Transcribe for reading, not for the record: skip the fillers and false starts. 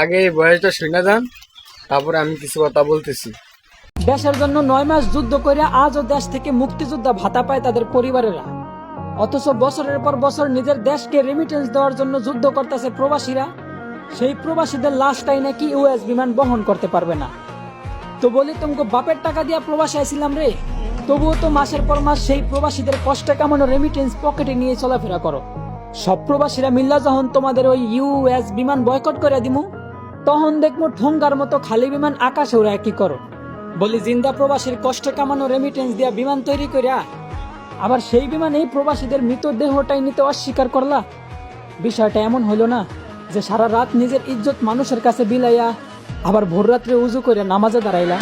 আগে এই বয়সটা শুনে যান, তারপরে আমি কিছু কথা বলতেছি। দেশের জন্য 9 মাস যুদ্ধ করে আজও দেশ থেকে মুক্তিযোদ্ধা ভাতা পায় তাদের পরিবারেরা। অথচ বছরের পর বছর নিজের দেশকে রেমিটেন্স দেওয়ার জন্য যুদ্ধ করতেছে প্রবাসীরা। সেই প্রবাসীদের লাশটাই নাকি ইউএস বিমান বহন করতে পারবে না। তো বলি তোমাকে বাপের টাকা দিয়া প্রবাসী আইছিলাম রে, তবুও তো মাসের পর মাস সেই প্রবাসীদের কষ্টে কামানো রেমিটেন্স পকেটে নিয়ে চলাফেরা করো। সব প্রবাসীরা মিল্লা যখন তোমাদের ওই ইউএস বিমান বয়কট করে দিমু, তখন দেখবো ঠোঙ্গার মতো খালি বিমান আকাশে ওরা কি করো। বলি জিন্দা প্রবাসীর কষ্টে কামানো রেমিটেন্স দিয়া বিমান তৈরি করিয়া আবার সেই বিমানেই প্রবাসীদের মৃতদেহটাই নিতে অস্বীকার করলা। বিষয়টা এমন হইল না যে সারা রাত নিজের ইজ্জত মানুষের কাছে বিলাইয়া আবার ভোর রাত্রে উজু করে নামাজে দাঁড়াইলা।